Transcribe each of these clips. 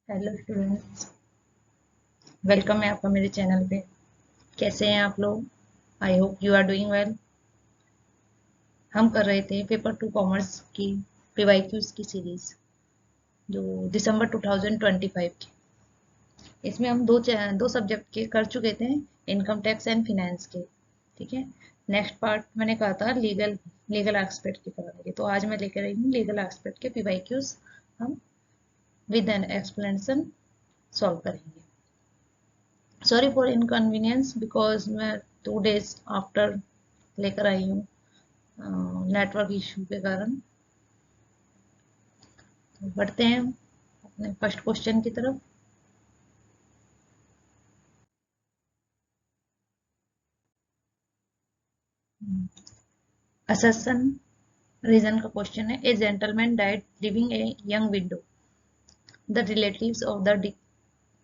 Hello students, welcome है आपका मेरे चैनल पे। कैसे हैं आप लोग? I hope you are doing well. हम कर रहे थे पेपर 2 कॉमर्स की पीवाईक्यूज की सीरीज, जो दिसंबर 2025 की। इसमें हम दो सब्जेक्ट के कर चुके थे, इनकम टैक्स एंड फिनेंस के। ठीक है। नेक्स्ट पार्ट मैंने कहा था लीगल एस्पेक्ट की कराने के, तो आज मैं लेकर आई हूँ लीगल एस्पेक्ट के पीवाईक्यूज। हम विद एन एक्सप्लेनेशन सॉल्व करेंगे। सॉरी फॉर इनकन्वीनियंस बिकॉज मैं 2 डेज आफ्टर लेकर आई हूँ नेटवर्क इशू के कारण। तो बढ़ते हैं अपने फर्स्ट क्वेश्चन की तरफ। अससन रीजन का क्वेश्चन है। ए gentleman died living a young window. The relatives of the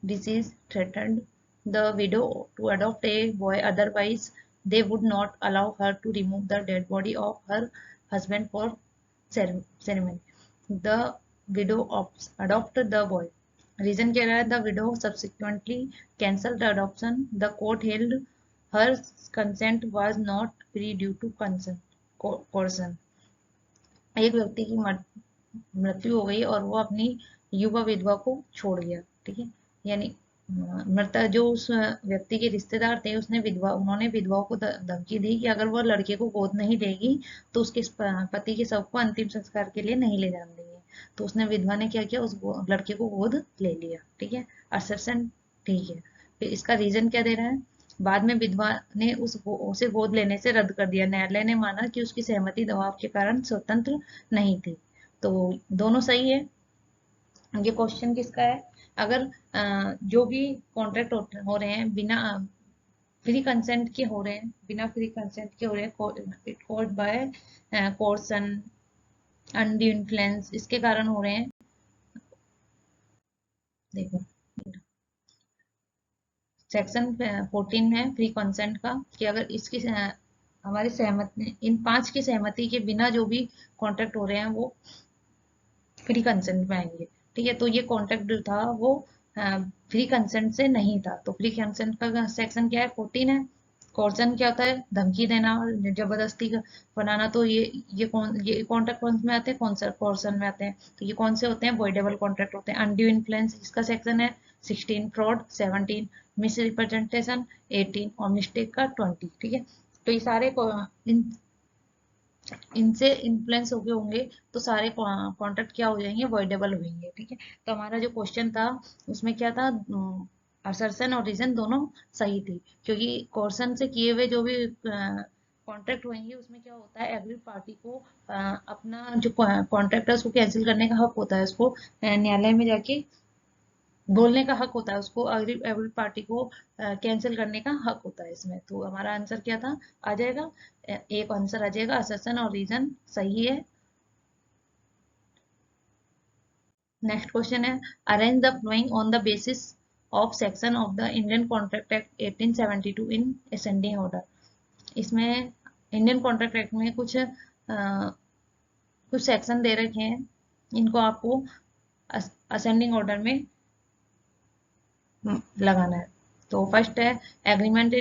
deceased threatened the widow to adopt a boy, otherwise they would not allow her to remove the dead body of her husband for ceremony. The widow adopted the boy. Reason कह रहा है the widow subsequently cancelled the adoption. The court held her consent was not free due to coercion. एक व्यक्ति की मृत्यु हो गई और वो अपनी युवा विधवा को छोड़ गया। ठीक है। यानी मृतक जो उस व्यक्ति के रिश्तेदार थे, उन्होंने विधवा को धमकी दी कि अगर वो लड़के को गोद नहीं देगी तो उसके पति के शव को अंतिम संस्कार के लिए नहीं ले जाने देंगे। तो उसने विधवा ने क्या किया, उस लड़के को गोद ले लिया। ठीक है। असर्सन ठीक है। फिर इसका रीजन क्या दे रहा है? बाद में विधवा ने उसे गोद लेने से रद्द कर दिया। न्यायालय ने माना कि उसकी सहमति दबाव के कारण स्वतंत्र नहीं थी। तो दोनों सही है। ये क्वेश्चन किसका है? अगर जो भी कॉन्ट्रैक्ट हो रहे हैं बिना फ्री कंसेंट के हो रहे हैं, बिना फ्री कंसेंट के हो रहे हैं, it called by कोर्सन, undue influence, इसके कारण हो रहे हैं। देखो, सेक्शन 14 है फ्री कंसेंट का, कि अगर इसकी हमारी सहमति, इन 5 की सहमति के बिना जो भी कॉन्ट्रैक्ट हो रहे हैं वो फ्री कंसेंट में आएंगे। ठीक है। तो ये कॉन्ट्रैक्ट जो था वो फ्री कंसेंट से नहीं था। तो फ्री कंसेंट का सेक्शन क्या है? 14 है। कोर्सन क्या होता है? धमकी देना और जबरदस्ती बनाना। तो ये कॉन्ट्रैक्ट कौन में आते हैं? कोर्सन में आते हैं। तो ये कौन से होते हैं? वॉइडेबल कॉन्ट्रैक्ट होते हैं। अनड्यू इन्फ्लुएंस इसका सेक्शन है 16, फ्रॉड 17, मिस रिप्रेजेंटेशन 18 और मिस्टेक का 20। ठीक है। तो ये सारे इनसे इन्फ्लुएंस हो गए होंगे तो सारे कॉन्ट्रैक्ट क्या हो जाएंगे? वॉइडेबल होंगे। ठीक है। तो हमारा जो क्वेश्चन था उसमें क्या था? असर्शन और रीजन दोनों सही थी, क्योंकि कोर्सन से किए हुए जो भी कॉन्ट्रैक्ट होंगे उसमें क्या होता है, एग्री पार्टी को अपना जो कॉन्ट्रैक्ट है उसको कैंसिल करने का हक होता है। उसको न्यायालय में जाके बोलने का हक होता है, उसको एग्री एग्री पार्टी को कैंसिल करने का हक होता है इसमें। तो हमारा आंसर क्या था? आ जाएगा, एक आंसर आ जाएगा, असर्शन और रीजन सही है। नेक्स्ट क्वेश्चन है, arrange the flowing on the basis of section of the Indian contract act 1872 in ascending order. इसमें इंडियन कॉन्ट्रैक्ट एक्ट में कुछ सेक्शन दे रखे हैं, इनको आपको असेंडिंग ऑर्डर में लगाना है। तो फर्स्ट है, agreement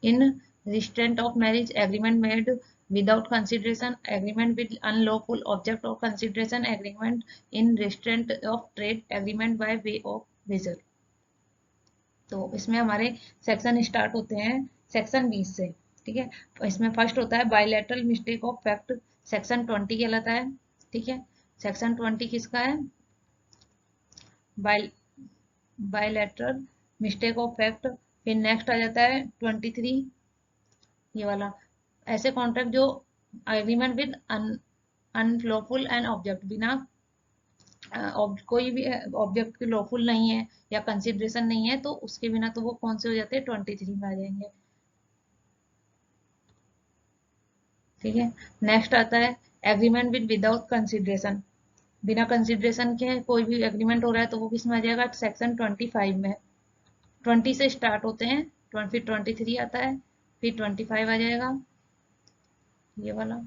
in restraint of marriage, agreement made without consideration, agreement with unlawful object of consideration, agreement in restraint of trade, agreement by way of vessel. तो इसमें हमारे सेक्शन स्टार्ट होते हैं सेक्शन 20 से। ठीक है। तो इसमें फर्स्ट होता है bilateral mistake of fact, section 20 कहलाता है। ठीक है। सेक्शन 20 किसका है? By bilateral mistake of fact. फिर नेक्स्ट आ जाता है 23, ये वाला, ऐसे कॉन्ट्रैक्ट जो agreement with unlawful and object, बिना कोई भी ऑब्जेक्ट लॉफुल नहीं है या कंसिडरेशन नहीं है तो उसके बिना, तो वो कौन से हो जाते हैं? 23 में आ जाएंगे। ठीक है। नेक्स्ट आता है एग्रीमेंट विद विदाउट कंसिडरेशन, बिना कंसिडरेशन के कोई भी एग्रीमेंट हो रहा है तो वो किस में आ जाएगा? सेक्शन 25 में। 20 से स्टार्ट होते हैं, फिर 23 आता है, फिर 25 आ जाएगा, ये वाला।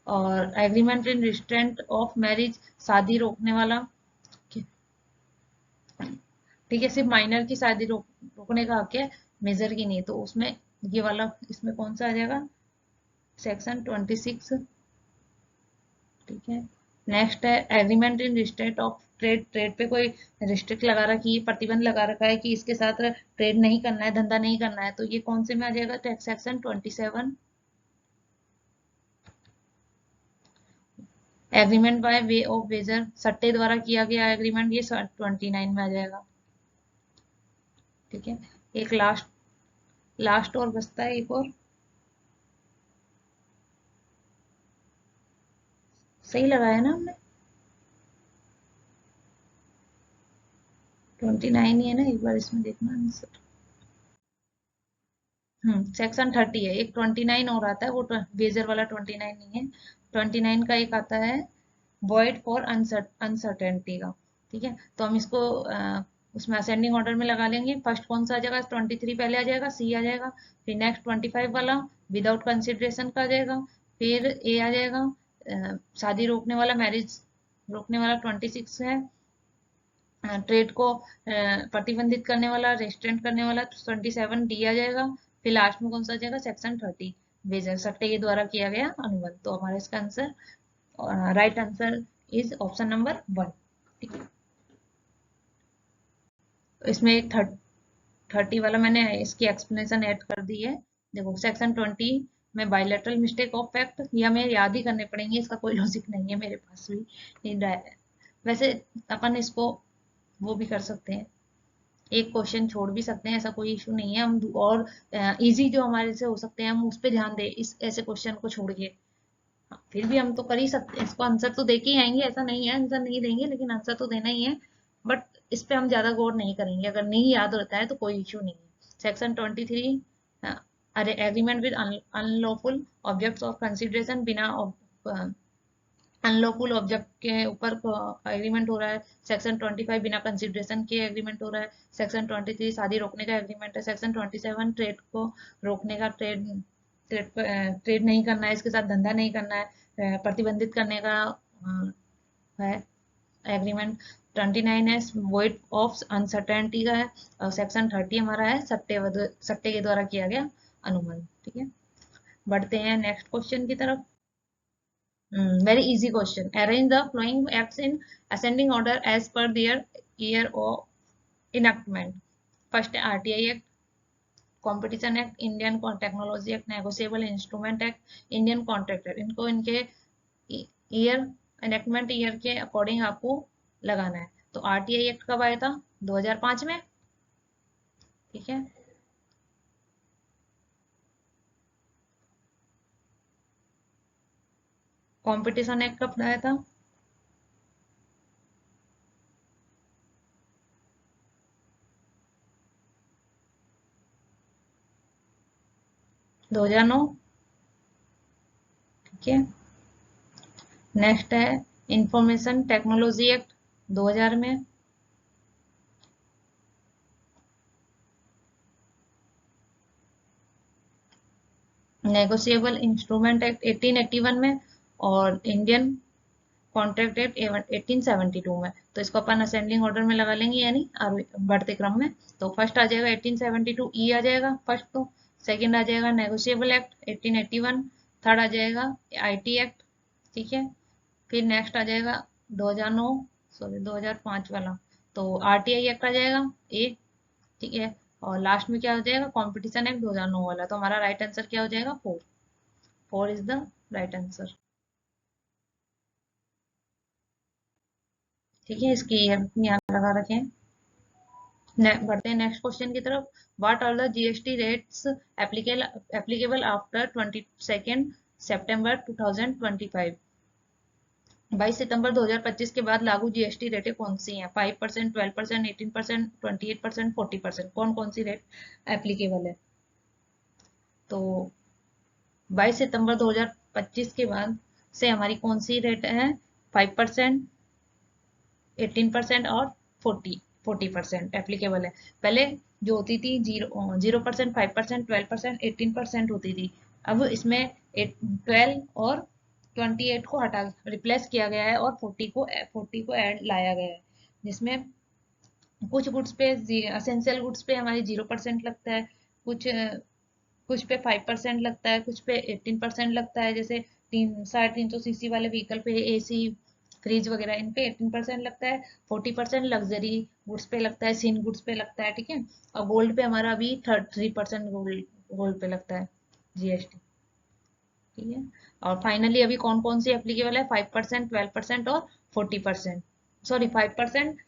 और agreement in restraint of marriage, शादी रोकने वाला। ठीक है, सिर्फ माइनर की शादी रोकने का हक है, मेजर की नहीं। तो उसमें ये वाला इसमें कौन सा आ जाएगा, सेक्शन 26। ठीक है, नेक्स्ट है agreement in restrict of trade. Trade पे कोई रिस्ट्रिक्ट लगा रखी है, प्रतिबंध लगा रखा है कि इसके साथ ट्रेड नहीं करना है, धंधा नहीं करना है, तो ये कौन से में आ जाएगा, section 27। Agreement by way of wager, सट्टे द्वारा किया गया एग्रीमेंट, ये 29 में आ जाएगा। ठीक है, एक लास्ट लास्ट और बचता है एक और, सही लगाया ना हमने, 29 ही है ना, एक बार इसमें देखना आंसर। सेक्शन 30 है, एक 29 और आता है, वो वेजर वाला 29 नहीं है। 29 का एक आता है वॉइड फॉर अनसर्टेनिटी का। ठीक है, तो हम इसको उसमें असेंडिंग ऑर्डर में लगा लेंगे। फर्स्ट कौन सा आ जाएगा, 23 पहले आ जाएगा, सी आ जाएगा। फिर नेक्स्ट 25 वाला विदाउट कंसिडरेशन का आ जाएगा। फिर ए आ जाएगा, शादी रोकने वाला, मैरिज रोकने वाला 26 है। ट्रेड को प्रतिबंधित करने वाला, रेस्ट्रेंट करने वाला 27 डी आ जाएगा। फिर लास्ट में कौन सा आ जाएगा, सेक्शन 30 वेजर, सट्टे के द्वारा किया गया अनुबंध। तो हमारा इसका answer, right answer is option number 1। ठीक है, तो इसमें एक 30 वाला मैंने इसकी एक्सप्लेनेशन ऐड कर दी है। देखो, सेक्शन 20 में बायलैटरल मिस्टेक ऑफ फैक्ट, ये हमें याद ही करने पड़ेंगे, इसका कोई लॉजिक नहीं है मेरे पास भी। वैसे अपन इसको वो भी कर सकते हैं, एक क्वेश्चन छोड़ भी सकते हैं, ऐसा कोई इशू नहीं है। हम और इजी जो हमारे से हो सकते हैं हम उस पे ध्यान दें, इस ऐसे क्वेश्चन को छोड़ के। हाँ, फिर भी हम तो कर ही सकते हैं, इसको आंसर तो दे के ही आएंगे, ऐसा नहीं है आंसर नहीं देंगे, लेकिन आंसर तो देना ही है। बट इस पे हम ज्यादा गौर नहीं करेंगे, अगर नहीं याद होता है तो कोई इशू नहीं है। सेक्शन 23, अरे agreement with unlawful objects of consideration, बिना अनलॉफुल ऑब्जेक्ट के ऊपर एग्रीमेंट हो रहा है। सेक्शन 25 बिना कंसिडरेशन के एग्रीमेंट हो रहा है। सेक्शन 23 शादी रोकने का एग्रीमेंट है। सेक्शन 27 ट्रेड को रोकने का, ट्रेड ट्रेड ट्रेड नहीं करना है, इसके साथ धंधा नहीं करना है, प्रतिबंधित करने का है एग्रीमेंट। 29 है वॉइड ऑफ अनसर्टेनिटी का है। और सेक्शन 30 हमारा है सट्टे के द्वारा किया गया अनुबंध। ठीक है, बढ़ते हैं नेक्स्ट क्वेश्चन की तरफ। Very easy question. Arrange the following acts in ascending order as per their year of enactment. First है RTI Act, Competition Act, Indian Technology Act, Negotiable Instrument Act, Indian Contract Act. इनको इनके year, enactment year के according आपको लगाना है। तो RTI act कब आया था, 2005 में। ठीक है, कॉम्पिटिशन एक्ट कब आया था, 2009। ठीक है, नेक्स्ट है इंफॉर्मेशन टेक्नोलॉजी एक्ट, 2000 में। नेगोशिएबल इंस्ट्रूमेंट एक्ट 1881 में। और इंडियन कॉन्ट्रैक्ट एक्ट 1872 में। तो इसको अपन असेंडिंग ऑर्डर में लगा लेंगे, यानी बढ़ते क्रम में। तो फर्स्ट आ जाएगा 1872 ई आ जाएगा फर्स्ट, तो सेकंड आ जाएगा नेगोशिएबल एक्ट 1881, थर्ड आ जाएगा आईटी एक्ट। ठीक है, फिर नेक्स्ट आ जाएगा 2009, सॉरी 2005 वाला, तो आरटीआई एक्ट आ जाएगा ए। ठीक है, और लास्ट में क्या हो जाएगा, कंपटीशन एक्ट 2009 वाला। तो हमारा राइट आंसर क्या हो जाएगा, 4। 4 इज द राइट आंसर। ठीक है, इसकी यहाँ लगा रखे हैं। बढ़ते हैं नेक्स्ट क्वेश्चन की तरफ। What are the GST rates applicable after 22 सितंबर 2025। 22 सितंबर 2025 के बाद लागू जीएसटी रेटें कौन सी हैं, 5%, 12%, 18%, 28%, 40%, कौन कौन सी रेट एप्लीकेबल है। तो 22 सितंबर 2025 के बाद से हमारी कौन सी रेट है, 5%, 18% और 40% एप्लीकेबल है। पहले जो होती थी 0%, 5%, 12%, 18% होती थी। अब इसमें 12 और 28 को रिप्लेस किया गया है, और 40 को ऐड लाया गया है, जिसमें कुछ गुड्स पे, असेंशियल गुड्स पे हमारी 0% लगता है, कुछ कुछ पे 5% लगता है, कुछ पे 18% लगता है। जैसे 350 सीसी वाले व्हीकल पे एसी, फ्रिज वगैरह, इन पे 18% लगता है। 40% लग्जरी गुड्स पे लगता है, सिन गुड्स पे लगता है, ठीक है। और गोल्ड पे हमारा अभी 3% गोल्ड गोल्ड पे लगता है जीएसटी, ठीक है। और फाइनली अभी कौन कौन सी एप्लीकेबल है, 5%, 12% और 40%, सॉरी 5%,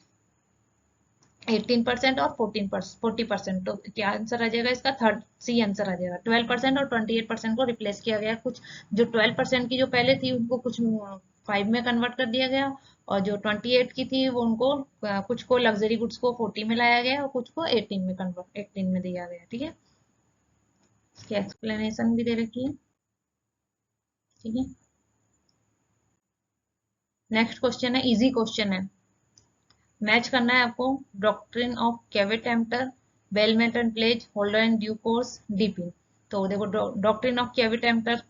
18% और 40%। तो क्या आंसर आ जाएगा इसका, थर्ड सी आंसर आ जाएगा। 12% और 28% को रिप्लेस किया गया। कुछ जो 12% की जो पहले थी उनको कुछ 5 में कन्वर्ट कर दिया गया, और जो 28 की थी वो उनको कुछ को लग्जरी गुड्स को 40 में लाया गया और कुछ को 18 में दिया गया, ठीक है। इसकी एक्सप्लेनेशन भी दे रखी है, ठीक है। नेक्स्ट क्वेश्चन है, इजी क्वेश्चन है। मैच करना है आपको doctrine of caveat emptor, bailment and pledge, holder and due course, DP. तो देखो डॉक्ट्रिन ऑफ कैविट-एम्पटर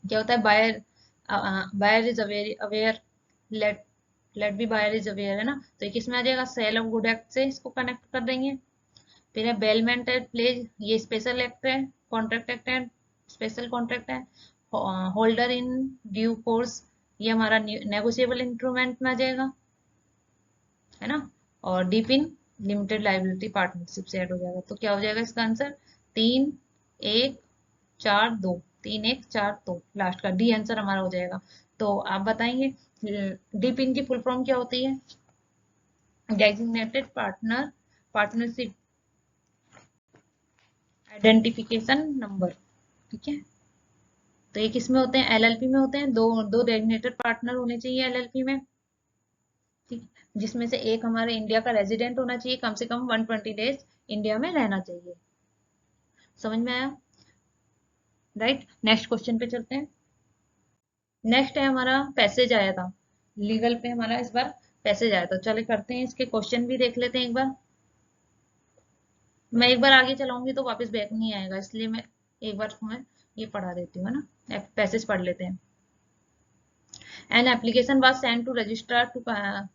क्या होता है, buyer buyer is aware, let let be buyer is aware, है ना। तो ये किस में आ जाएगा, सेल ऑफ गुड एक्ट से इसको कनेक्ट कर देंगे। फिर है बेलमेंट एंड प्लेज, ये स्पेशल एक्ट है, कॉन्ट्रैक्ट एक्ट है, स्पेशल कॉन्ट्रैक्ट है। होल्डर इन ड्यू कोर्स, ये हमारा नेगोशिएबल इंस्ट्रूमेंट में आ जाएगा, है ना। और deep in limited liability partnership से ऐड हो जाएगा। तो क्या हो जाएगा इसका आंसर, 3, 1, 4, 2, 3, 1, 4, 2, लास्ट का डी आंसर हमारा हो जाएगा। तो आप बताएंगे डीप इन की फुल फॉर्म क्या होती है, designated partner partnership identification number, ठीक है। तो ये किस में होते हैं, एलएलपी में होते हैं। दो दो डेजिग्नेटेड पार्टनर होने चाहिए एलएलपी में, ठीक है, जिसमें से एक हमारे इंडिया का रेजिडेंट होना चाहिए, कम से कम 120 डेज इंडिया में रहना चाहिए। समझ में आया, राइट। नेक्स्ट क्वेश्चन पे चलते हैं। नेक्स्ट है हमारा पैसेज आया था, लीगल पे हमारा इस बार पैसेज आया था। चले करते हैं, इसके क्वेश्चन भी देख लेते हैं एक बार। मैं एक बार आगे चलाऊंगी तो वापस बैक नहीं आएगा, इसलिए मैं एक बार तुम्हें ये पढ़ा देती हूँ, है ना। पैसेज पढ़ लेते हैं। An application was sent to registrar to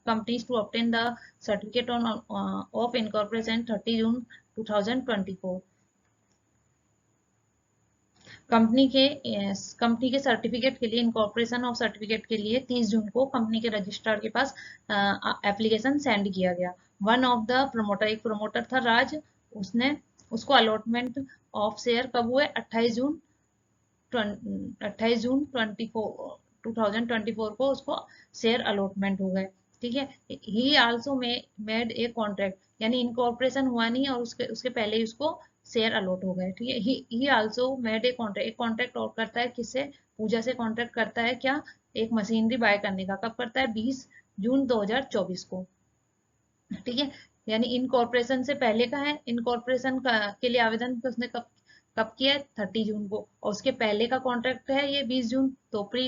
companies to obtain the certificate of incorporation 30 June 2024। Company के सर्टिफिकेट के लिए, इनकॉर्पोरेशन ऑफ सर्टिफिकेट के लिए 30 जून को कंपनी के रजिस्ट्रार के पास एप्लीकेशन सेंड किया गया। वन ऑफ द प्रोमोटर, एक प्रोमोटर था राज, उसने उसको अलॉटमेंट ऑफ शेयर कब हुए, 28 जून 2024 को उसको शेयर अलॉटमेंट हो गए, ठीक है। He also made a contract, यानी इनकॉर्पोरेशन हुआ नहीं और उसके उसके पहले ही उसको शेयर अलॉट हो गए, ठीक है। He also made a contract, एक कॉन्ट्रैक्ट और करता है किससे, पूजा से कॉन्ट्रैक्ट करता है क्या, एक मशीनरी बाय करने का। कब करता है, 20 जून 2024 को, ठीक है। यानी इनकॉर्पोरेशन से पहले का है, इनकॉर्पोरेशन के लिए आवेदन उसने कब कब किया है, 30 जून को। और उसके पहले का कॉन्ट्रैक्ट है ये 20 जून, तो प्री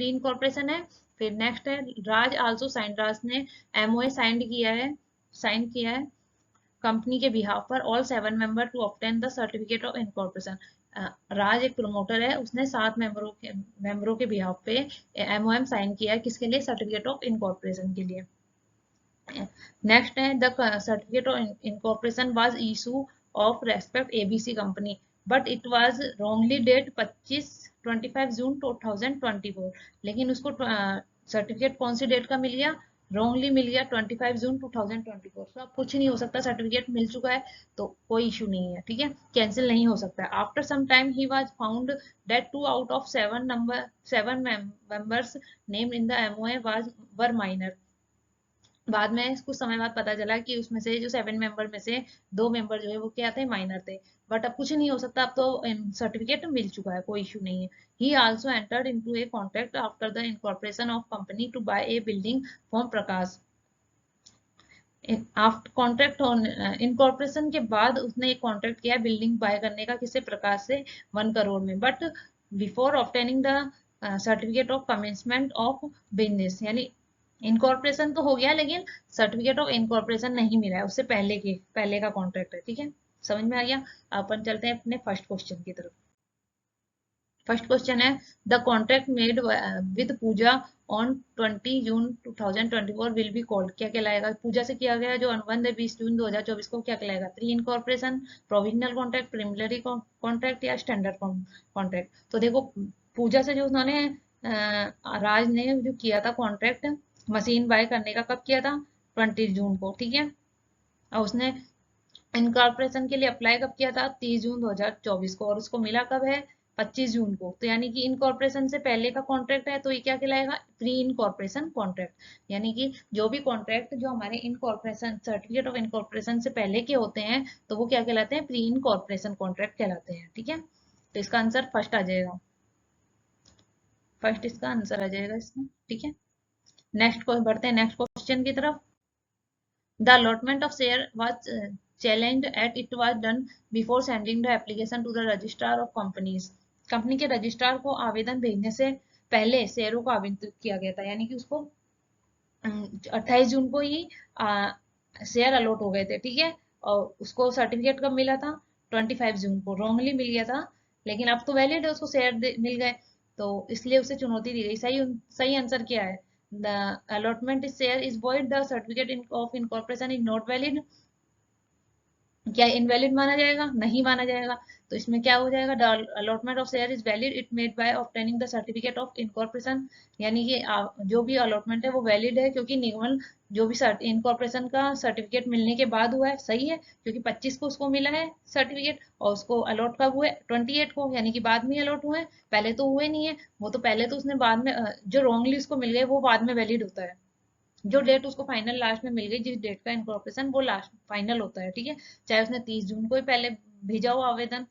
इनकॉर्पोरेशन है। फिर नेक्स्ट है राज आल्सो साइन, राज ने एमओए साइन किया है कंपनी के बिहाफ पर all 7 member to obtain the certificate of incorporation. Raj एक प्रमोटर है, उसने 7 मेंबरों के बिहाफ पे एमओएम साइन किया है, किसके लिए, सर्टिफिकेट ऑफ इनकॉर्पोरेशन के लिए। नेक्स्ट है the certificate of incorporation was issue of respect ABC company, but it was wrongly date 25 June 2024। लेकिन उसको सर्टिफिकेट कौन सी डेट का मिल गया, रॉन्गली मिल गया 25 जून 2024। तो अब कुछ नहीं हो सकता, सर्टिफिकेट मिल चुका है तो कोई इशू नहीं है, ठीक है, कैंसिल नहीं हो सकता है। After some time he was found that 2 out of 7 members name in the MOA was were minor. बाद में कुछ समय बाद पता चला कि उसमें से जो 7 मेंबर में से 2 मेंबर जो है वो क्या थे, माइनर थे। बट अब कुछ नहीं हो सकता, अब तो सर्टिफिकेट मिल चुका है, कोई इशू नहीं है। He also entered into a contract after the incorporation of company to buy a building from Prakash. After contract incorporation के बाद उसने एक कॉन्ट्रैक्ट किया बिल्डिंग बाय करने का, किससे, प्रकाश से 1 करोड़ में। But before obtaining the certificate of commencement of business, यानी इनकॉर्पोरेशन तो हो गया लेकिन सर्टिफिकेट ऑफ इनकॉर्पोरेशन नहीं मिला है, उससे पहले का कॉन्ट्रैक्ट है, ठीक है। समझ में आ गया। अपन चलते हैं अपने फर्स्ट क्वेश्चन की तरफ। फर्स्ट क्वेश्चन है the contract made with Pooja on 20 June 2024 will be called, क्या कहलाएगा? पूजा से किया गया जो अनुबंध है 20 जून 2024 को क्या कहलाएगा? Pre incorporation, provisional contract, preliminary contract या स्टैंडर्ड कॉन्ट्रैक्ट? तो देखो, पूजा से जो उन्होंने राज ने जो किया था कॉन्ट्रैक्ट मशीन बाय करने का, कब किया था? 20 जून को, ठीक है। और उसने इनकॉर्पोरेशन के लिए अप्लाई कब किया था? 30 जून 2024 को, और उसको मिला कब है? 25 जून को। तो यानी कि इनकॉर्पोरेशन से पहले का कॉन्ट्रैक्ट है, तो ये क्या कहलाएगा? Pre incorporation contract. यानी कि जो भी कॉन्ट्रैक्ट जो हमारे इनकॉर्पोरेशन सर्टिफिकेट ऑफ इनकॉर्पोरेशन से पहले के होते हैं, तो वो क्या कहलाते हैं? प्री इनकॉर्पोरेशन कॉन्ट्रैक्ट कहलाते हैं, ठीक है। तो इसका आंसर फर्स्ट आ जाएगा, फर्स्ट इसका आंसर आ जाएगा इसका, ठीक है। नेक्स्ट को बढ़ते हैं नेक्स्ट क्वेश्चन की तरफ। The allotment of share was challenged at it was done before sending the application to the registrar of companies. Company के रजिस्ट्रार को आवेदन भेजने से पहले शेयरों को आवंटित किया गया था, यानी कि उसको 28 जून को ही शेयर अलॉट हो गए थे, ठीक है। और उसको सर्टिफिकेट कब मिला था? 25 जून को, रॉन्गली मिल गया था, लेकिन अब तो वैलिड है, उसको शेयर मिल गए, तो इसलिए उसे चुनौती दी गई। सही सही आंसर क्या है? The allotment share is void, the certificate of incorporation is not valid. क्या इनवैलिड माना जाएगा? नहीं माना जाएगा। तो इसमें क्या हो जाएगा? The allotment of share is valid it made by obtaining the certificate of incorporation. यानी कि जो भी अलॉटमेंट है वो वैलिड है, क्योंकि निगमन जो भी इनकॉर्पोरेशन का सर्टिफिकेट मिलने के बाद हुआ है। सही है, क्योंकि 25 को उसको मिला है सर्टिफिकेट, और उसको अलॉट कब हुए? 28 को, यानी कि बाद में अलॉट हुए, पहले तो हुए नहीं है। वो तो पहले तो उसने बाद में जो रॉन्गली उसको मिल गए वो बाद में वैलिड होता है। जो डेट उसको फाइनल लास्ट में मिल गई, जिस डेट का इनकॉर्पोरेशन, वो लास्ट फाइनल होता है, ठीक है। चाहे उसने 30 जून को ही पहले भेजा हो आवेदन,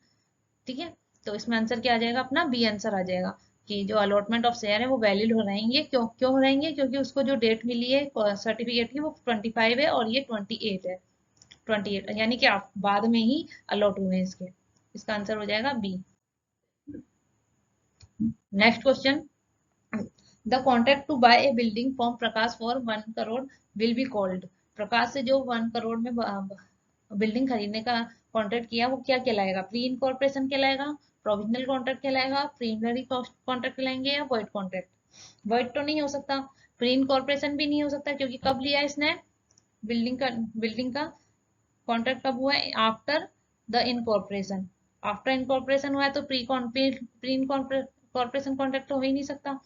ठीक है। तो इसमें आंसर क्या आ जाएगा अपना? बी आंसर आ जाएगा कि जो अलॉटमेंट ऑफ शेयर है वो वैलिड हो रहेंगे। क्यों क्यों हो रहेंगे? क्योंकि उसको जो डेट मिली है सर्टिफिकेट की वो 25 है और ये 28 है, 28, यानी कि आप बाद में ही अलॉट हुए हैं इसके। इसका आंसर हो जाएगा B. Next question, the contract to buy a building from Prakash for 1 crore will be called. Prakash से जो 1 करोड़ में बिल्डिंग खरीदने का कॉन्ट्रैक्ट किया वो क्या कहलाएगा? प्री इनकॉर्पोरेशन कहलाएगा, प्रोविजनल कॉन्ट्रैक्ट कहलाएगा, प्रीलिमिनरी कॉन्ट्रैक्ट कहलाएंगे, या वॉइड कॉन्ट्रैक्ट? वॉइड तो नहीं हो सकता, प्री इनकॉर्पोरेशन भी नहीं हो सकता, क्योंकि कब लिया इसने बिल्डिंग का कॉन्ट्रैक्ट कब हुआ है? After the incorporation. After incorporation हुआ है तो प्री इनकॉर्पोरेशन कॉन्ट्रैक्ट तो हो ही नहीं सकता।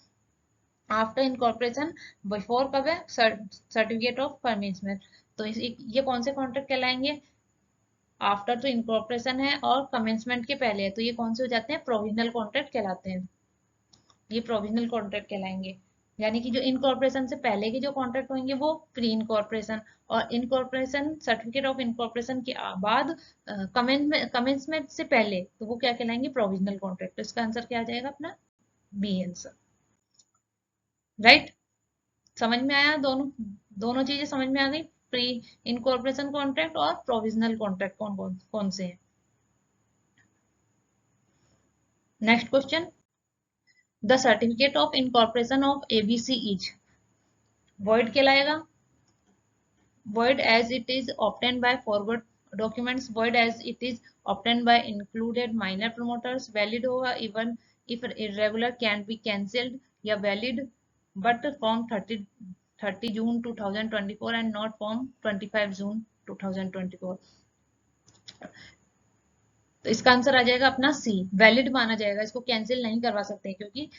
आफ्टर इनकॉर्पोरेशन, बिफोर कब है? Certificate of commencement. तो ये कौन से कॉन्ट्रैक्ट कहलाएंगे? आफ्टर तो इनकॉर्पोरेशन है और कमेंसमेंट के पहले है, तो ये कौन से हो जाते हैं? प्रोविजनल कॉन्ट्रैक्ट कहलाते हैं। ये प्रोविजनल कॉन्ट्रैक्ट कहलाएंगे। यानी कि जो इनकॉर्पोरेशन से पहले के जो कॉन्ट्रैक्ट होंगे वो प्री इनकॉर्पोरेशन, और इनकॉर्पोरेशन सर्टिफिकेट ऑफ इनकॉर्पोरेशन के बाद कमेंसमेंट से पहले, तो वो क्या कहलाएंगे? Provisional contract. तो इसका आंसर क्या आ जाएगा अपना? B answer, right. समझ में आया? दोनों दोनों चीजें समझ में आ गई? प्री इनकॉर्पोरेशन कॉन्ट्रैक्ट और प्रोविजनल कॉन्ट्रैक्ट कौन कौन कौन से हैं? Next question, the certificate of incorporation of ABC is void कहलाएगा, void as it is obtained by forward documents, void as it is obtained by included minor promoters, valid होगा even if irregular can be cancelled, या valid but from 30 June 2024 and not from 25 June 2024। तो इसका answer आ जाएगा अपना सी, valid माना जाएगा, इसको cancel नहीं करवा सकते, क्योंकि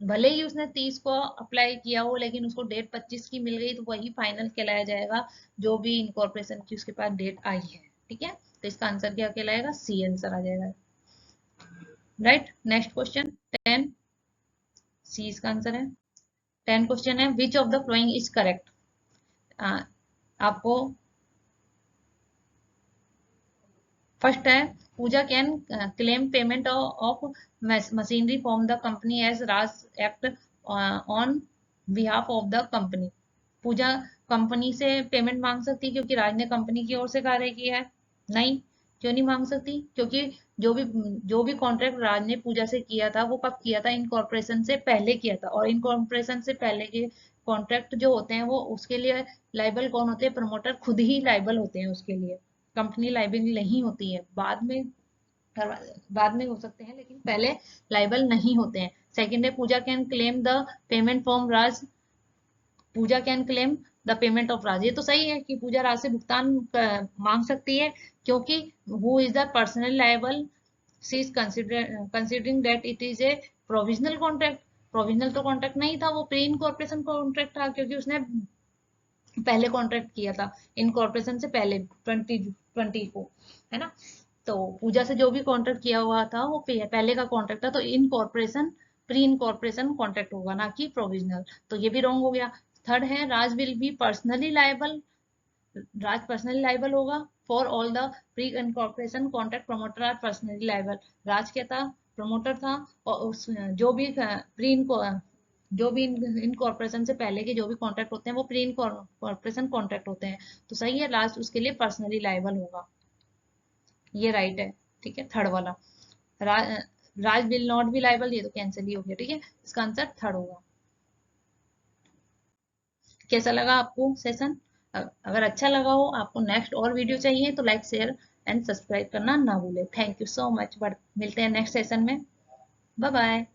भले ही उसने 30 को अप्लाई किया हो, लेकिन उसको डेट 25 की मिल गई, तो वही फाइनल कहलाया जाएगा जो भी इनकॉर्पोरेशन की उसके पास डेट आई है, ठीक है। तो इसका आंसर क्या कहलाएगा? सी आंसर आ जाएगा, राइट। नेक्स्ट क्वेश्चन 10, सी इसका आंसर है। 10 क्वेश्चन है, which of the following is correct. आपको फर्स्ट है, Pooja can claim payment of machinery from the company as Raj act on behalf of the company. Pooja company से payment मांग सकती है क्योंकि राज ने कंपनी की ओर से कार्य किया है? नहीं। क्यों नहीं मांग सकती? क्योंकि जो भी कॉन्ट्रैक्ट राज ने पूजा से किया था वो कब किया था? इनकॉर्पोरेशन से पहले किया था, और इनकॉर्पोरेशन से पहले के कॉन्ट्रैक्ट जो होते हैं वो उसके लिए लाइबल कौन होते हैं? प्रमोटर खुद ही लाइबल होते हैं उसके लिए, कंपनी लाइबिल नहीं होती है। बाद में बाद में हो सकते हैं, लेकिन पहले लाइबल नहीं होते हैं। सेकंड है Pooja can claim the payment from Raj, Pooja can claim the payment of Raj. ये तो सही है कि पूजा राज से भुगतान मांग सकती है, क्योंकि who is the personal liable, she is considering that it is a provisional contract. Provisional तो कॉन्ट्रैक्ट नहीं था, वो प्री इनकॉर्पोरेशन कॉन्ट्रैक्ट था, क्योंकि उसने पहले कॉन्ट्रैक्ट किया था इनकॉर्पोरेशन से पहले 2020 को, है ना। तो पूजा से जो भी कॉन्ट्रैक्ट किया हुआ था वो पहले का कॉन्ट्रैक्ट था, तो इनकॉर्पोरेशन प्री इनकॉर्पोरेशन कॉन्ट्रैक्ट होगा, ना कि प्रोविजनल। तो ये भी रॉन्ग हो गया। थर्ड है Raj will be personally liable, Raj personally liable होगा for all the pre incorporation contract, promoter are personally liable. Raj क्या था, प्रमोटर था, और उस जो भी प्री जो भी इनकॉर्पोरेशन से पहले के जो भी कॉन्ट्रैक्ट होते हैं वो प्री इनकॉर्पोरेशन कॉन्ट्रैक्ट होते हैं। तो सही है, राज उसके लिए पर्सनली लायबल होगा, ये राइट है। ठीक है, थर्ड वाला राज, राज विल नॉट बी लायबल, ये तो कैंसिल ही हो गया। ठीक है, इसका आंसर थर्ड होगा। कैसा लगा आपको सेशन? अगर अच्छा लगा हो, आपको नेक्स्ट और वीडियो चाहिए, तो लाइक शेयर एंड सब्सक्राइब करना ना भूले। Thank you so much, but मिलते हैं नेक्स्ट सेशन में। Bye bye.